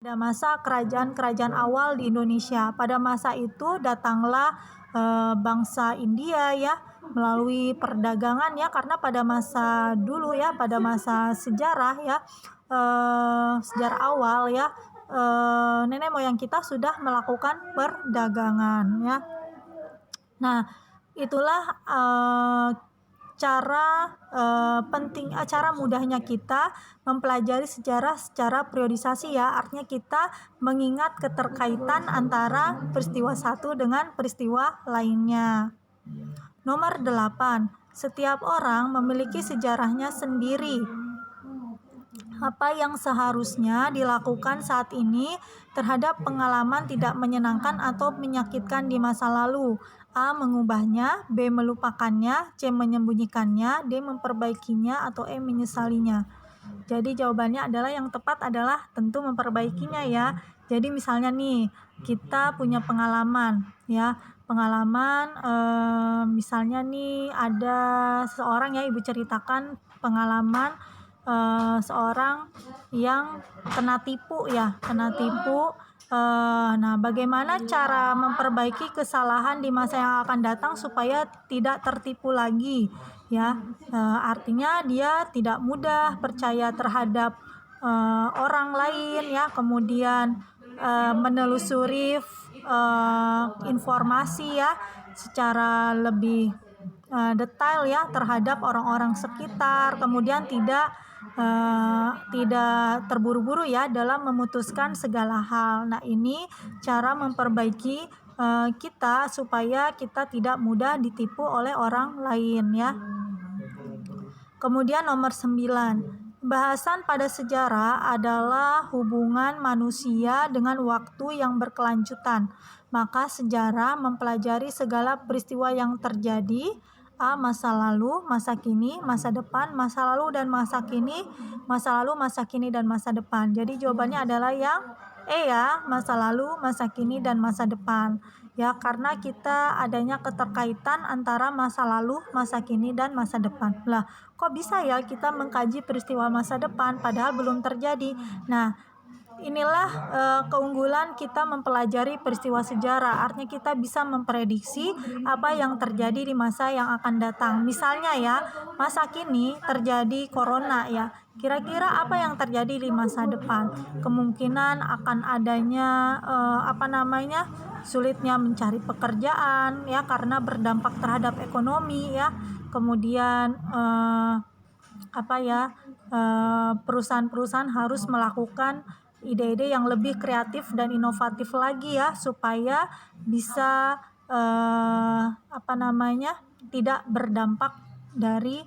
Pada masa kerajaan-kerajaan awal di Indonesia, pada masa itu datanglah bangsa India ya melalui perdagangan ya, karena pada masa dulu ya, pada masa sejarah ya, sejarah awal ya, nenek moyang kita sudah melakukan perdagangan ya. Nah, itulah cara mudahnya kita mempelajari sejarah secara periodisasi ya. Artinya kita mengingat keterkaitan antara peristiwa satu dengan peristiwa lainnya. Nomor 8. Setiap orang memiliki sejarahnya sendiri. Apa yang seharusnya dilakukan saat ini terhadap pengalaman tidak menyenangkan atau menyakitkan di masa lalu? A. Mengubahnya, B. Melupakannya, C. Menyembunyikannya, D. Memperbaikinya, atau E. Menyesalinya. Jadi jawabannya adalah yang tepat adalah tentu memperbaikinya ya. Jadi misalnya nih, kita punya pengalaman ya, misalnya nih ada seorang ya, ibu ceritakan pengalaman seorang yang kena tipu. Nah, bagaimana cara memperbaiki kesalahan di masa yang akan datang supaya tidak tertipu lagi ya? Artinya dia tidak mudah percaya terhadap orang lain ya, kemudian menelusuri informasi ya secara lebih detail ya terhadap orang-orang sekitar, kemudian tidak terburu-buru ya dalam memutuskan segala hal. Nah, ini cara memperbaiki kita supaya kita tidak mudah ditipu oleh orang lain ya. Kemudian nomor 9. Bahasan pada sejarah adalah hubungan manusia dengan waktu yang berkelanjutan. Maka sejarah mempelajari segala peristiwa yang terjadi. A. Masa lalu, masa kini, masa depan, masa lalu dan masa kini, masa lalu, masa kini dan masa depan. Jadi jawabannya adalah yang E ya, masa lalu, masa kini dan masa depan. Ya, karena kita adanya keterkaitan antara masa lalu, masa kini dan masa depan. Lah, kok bisa ya kita mengkaji peristiwa masa depan padahal belum terjadi? Nah, inilah keunggulan kita mempelajari peristiwa sejarah. Artinya kita bisa memprediksi apa yang terjadi di masa yang akan datang. Misalnya ya, masa kini terjadi corona ya. Kira-kira apa yang terjadi di masa depan? Kemungkinan akan adanya sulitnya mencari pekerjaan ya karena berdampak terhadap ekonomi ya. Kemudian perusahaan-perusahaan harus melakukan ide-ide yang lebih kreatif dan inovatif lagi ya supaya bisa tidak berdampak dari